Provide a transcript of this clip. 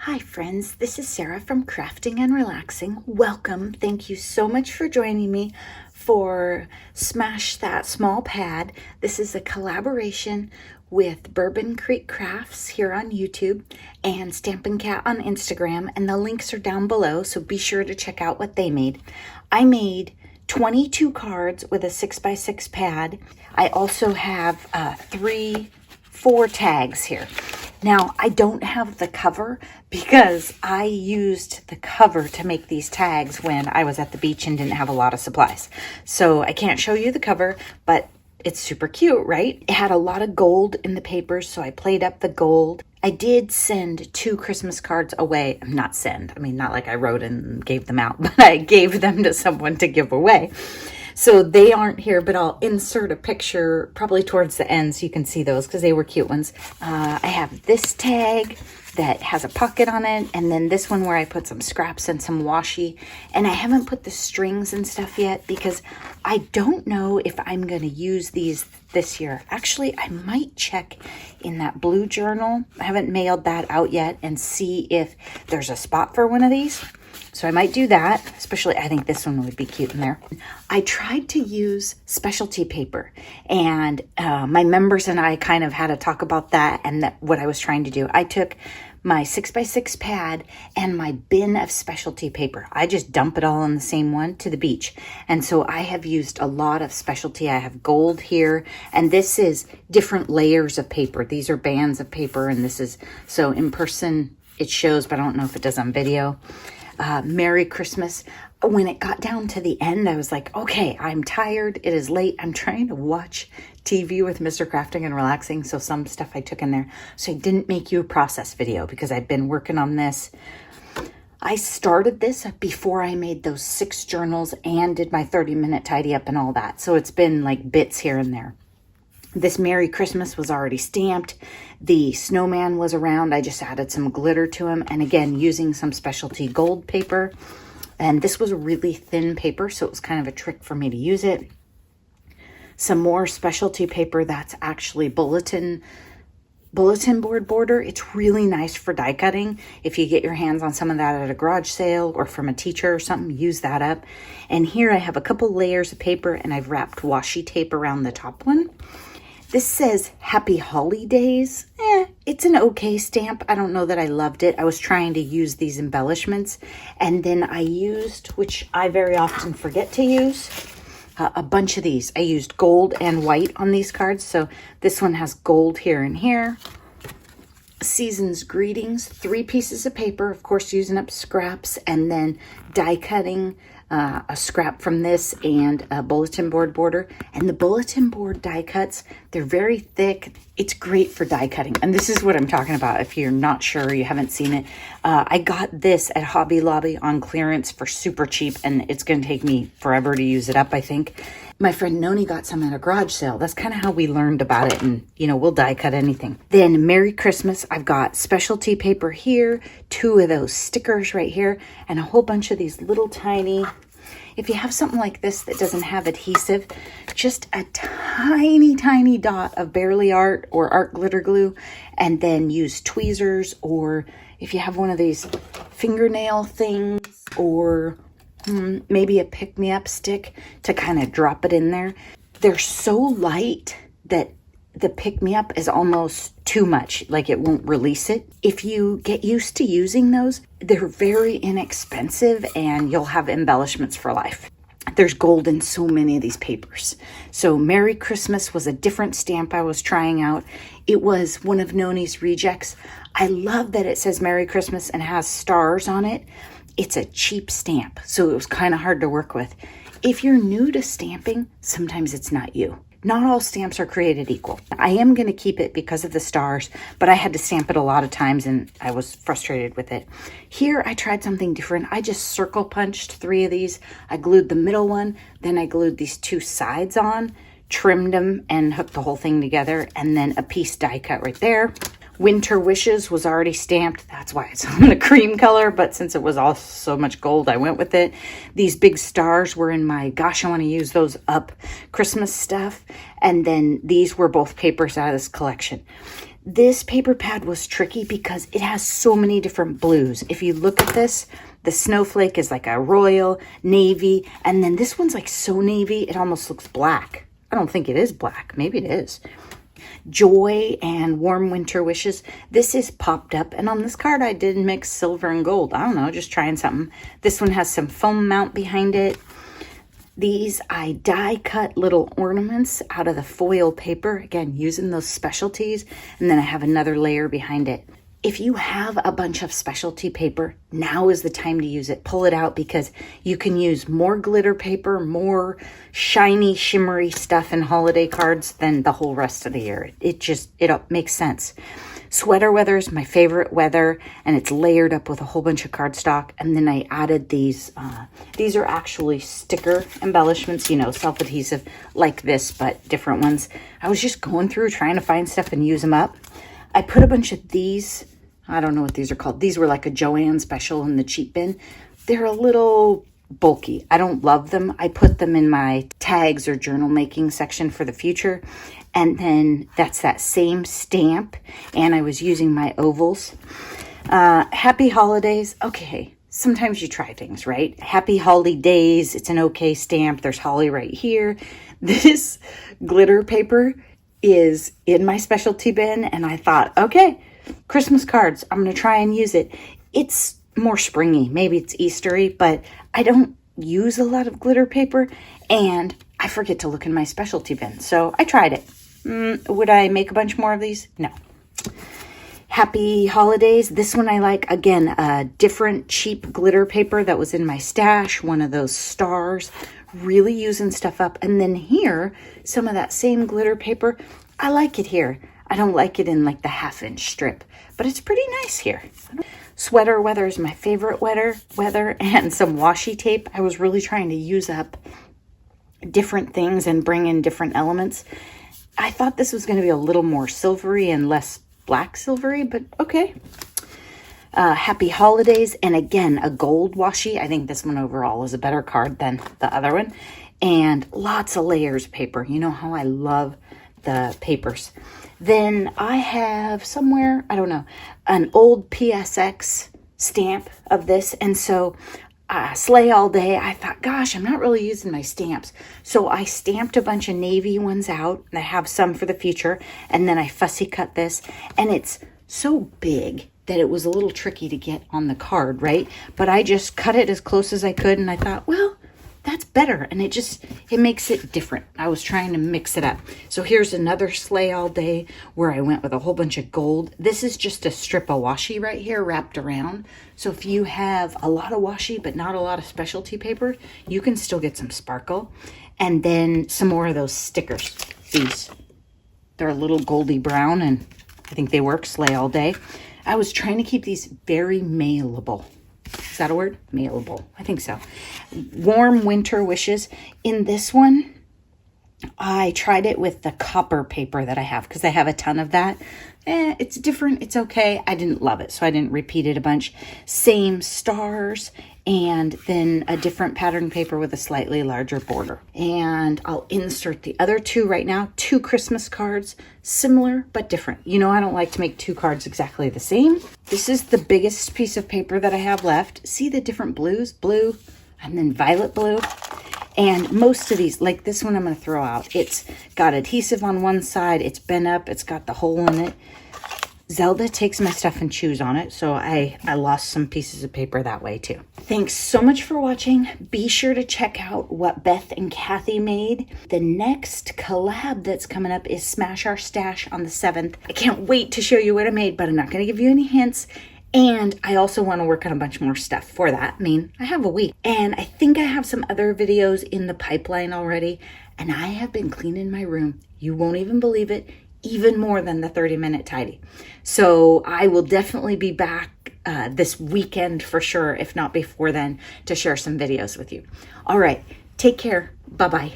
Hi friends, this is Sarah from Crafting and Relaxing. Welcome. Thank you so much for joining me for Smash That Small Pad. This is a collaboration with Bourbon Creek Crafts here on YouTube and Stampin' Cat on Instagram, and the links are down below, so be sure to check out what they made. I made 22 cards with a 6x6 pad. I also have 4 tags here. Now, I don't have the cover because I used the cover to make these tags when I was at the beach and didn't have a lot of supplies. So I can't show you the cover, but it's super cute, right? It had a lot of gold in the paper, so I played up the gold. I did send 2 Christmas cards away. Not send, I mean, not like I wrote and gave them out, but I gave them to someone to give away. So they aren't here, but I'll insert a picture probably towards the end so you can see those because they were cute ones. I have this tag that has a pocket on it, and then this one where I put some scraps and some washi. And I haven't put the strings and stuff yet because I don't know if I'm going to use these this year. Actually, I might check in that blue journal. I haven't mailed that out yet and see if there's a spot for one of these. So I might do that, especially I think this one would be cute in there. I tried to use specialty paper, and my members and I kind of had a talk about that and what I was trying to do. I took my 6x6 pad and my bin of specialty paper. I just dump it all in the same one to the beach. And so I have used a lot of specialty. I have gold here, and this is different layers of paper. These are bands of paper, and this is, so in person it shows, but I don't know if it does on video. Merry Christmas. When it got down to the end, I was like, okay, I'm tired. It is late. I'm trying to watch TV with Mr. Crafting and Relaxing. So some stuff I took in there. So I didn't make you a process video because I've been working on this. I started this before I made those 6 journals and did my 30-minute tidy up and all that. So it's been like bits here and there. This Merry Christmas was already stamped. The snowman was around. I just added some glitter to him. And again, using some specialty gold paper. And this was really thin paper, so it was kind of a trick for me to use it. Some more specialty paper that's actually bulletin board border. It's really nice for die cutting. If you get your hands on some of that at a garage sale or from a teacher or something, use that up. And here I have a couple layers of paper, and I've wrapped washi tape around the top one. This says Happy Holidays. It's an okay stamp. I don't know that I loved it. I was trying to use these embellishments. And then I used, which I very often forget to use, a bunch of these. I used gold and white on these cards. So this one has gold here and here. Season's Greetings, 3 pieces of paper, of course, using up scraps, and then die cutting a scrap from this and a bulletin board border. And the bulletin board die cuts, they're very thick. It's great for die cutting. And this is what I'm talking about if you're not sure, you haven't seen it. I got this at Hobby Lobby on clearance for super cheap, and it's going to take me forever to use it up, I think. My friend Noni got some at a garage sale. That's kind of how we learned about it, and you know, we'll die cut anything. Then Merry Christmas, I've got specialty paper here, 2 of those stickers right here, and a whole bunch of these little tiny, if you have something like this that doesn't have adhesive, just a tiny dot of Barely Art or art glitter glue, and then use tweezers, or if you have one of these fingernail things, or maybe a pick-me-up stick to kind of drop it in there. They're so light that the pick-me-up is almost too much, like it won't release it. If you get used to using those, they're very inexpensive and you'll have embellishments for life. There's gold in so many of these papers. So Merry Christmas was a different stamp I was trying out. It was one of Noni's rejects. I love that it says Merry Christmas and has stars on it. It's a cheap stamp, so it was kind of hard to work with. If you're new to stamping, sometimes it's not you. Not all stamps are created equal. I am going to keep it because of the stars, but I had to stamp it a lot of times and I was frustrated with it. Here, I tried something different. I just circle punched 3 of these. I glued the middle one, then I glued these 2 sides on, trimmed them, and hooked the whole thing together, and then a piece die cut right there. Winter Wishes was already stamped. That's why it's on the cream color, but since it was all so much gold, I went with it. These big stars were in my, gosh, I want to use those up Christmas stuff. And then these were both papers out of this collection. This paper pad was tricky because it has so many different blues. If you look at this, the snowflake is like a royal, navy, and then this one's like so navy, it almost looks black. I don't think it is black. Maybe it is. Joy and warm winter wishes. This is popped up, and on this card I did mix silver and gold. I don't know, just trying something. This one has some foam mount behind it. These I die cut little ornaments out of the foil paper, again using those specialties, and then I have another layer behind it. If you have a bunch of specialty paper, now is the time to use it. Pull it out because you can use more glitter paper, more shiny, shimmery stuff in holiday cards than the whole rest of the year. It makes sense. Sweater weather is my favorite weather, and it's layered up with a whole bunch of cardstock. And then I added these. These are actually sticker embellishments, you know, self-adhesive like this, but different ones. I was just going through trying to find stuff and use them up. I put a bunch of these. I don't know what these are called. These were like a Joann special in the cheap bin. They're a little bulky. I don't love them. I put them in my tags or journal making section for the future. And then that's that same stamp. And I was using my ovals. Happy holidays. Okay. Sometimes you try things, right? Happy holidays. It's an okay stamp. There's holly right here. This glitter paper is in my specialty bin. And I thought, okay, Christmas cards. I'm going to try and use it. It's more springy. Maybe it's Eastery, but I don't use a lot of glitter paper. And I forget to look in my specialty bin. So I tried it. Would I make a bunch more of these? No. Happy holidays. This one I like. Again, a different cheap glitter paper that was in my stash. One of those stars. Really using stuff up. And then here, some of that same glitter paper. I like it here. I don't like it in like the 1/2-inch strip. But it's pretty nice here. Sweater weather is my favorite weather. And some washi tape. I was really trying to use up different things and bring in different elements. I thought this was going to be a little more silvery and less black silvery, but okay. Happy holidays. And again, a gold washi. I think this one overall is a better card than the other one. And lots of layers of paper. You know how I love the papers. Then I have somewhere, I don't know, an old PSX stamp of this. And so Slay All Day, I thought, gosh, I'm not really using my stamps. So I stamped a bunch of navy ones out, and I have some for the future. And then I fussy cut this, and it's so big that it was a little tricky to get on the card, right? But I just cut it as close as I could, and I thought, well, that's better. And it makes it different. I was trying to mix it up. So here's another Slay All Day where I went with a whole bunch of gold. This is just a strip of washi right here wrapped around. So if you have a lot of washi but not a lot of specialty paper, you can still get some sparkle. And then some more of those stickers. These. They're a little goldy brown, and I think they work. Slay All Day. I was trying to keep these very mailable. Is that a word? Mailable. I think so. Warm winter wishes. In this one, I tried it with the copper paper that I have because I have a ton of that. It's different. It's okay. I didn't love it, so I didn't repeat it a bunch. Same stars, and then a different pattern paper with a slightly larger border. And I'll insert the other two right now. 2 Christmas cards, similar but different. You know, I don't like to make 2 cards exactly the same. This is the biggest piece of paper that I have left. See the different blues? Blue, and then violet blue. And most of these, like this one I'm going to throw out. It's got adhesive on one side. It's bent up. It's got the hole in it. Zelda takes my stuff and chews on it, so I lost some pieces of paper that way too. Thanks so much for watching. Be sure to check out what Beth and Kathy made. The next collab that's coming up is Smash Our Stash on the 7th. I can't wait to show you what I made, but I'm not going to give you any hints. And I also want to work on a bunch more stuff for that. I mean, I have a week. And I think I have some other videos in the pipeline already. And I have been cleaning my room. You won't even believe it. Even more than the 30-minute tidy. So I will definitely be back this weekend for sure, if not before then, to share some videos with you. All right. Take care. Bye-bye.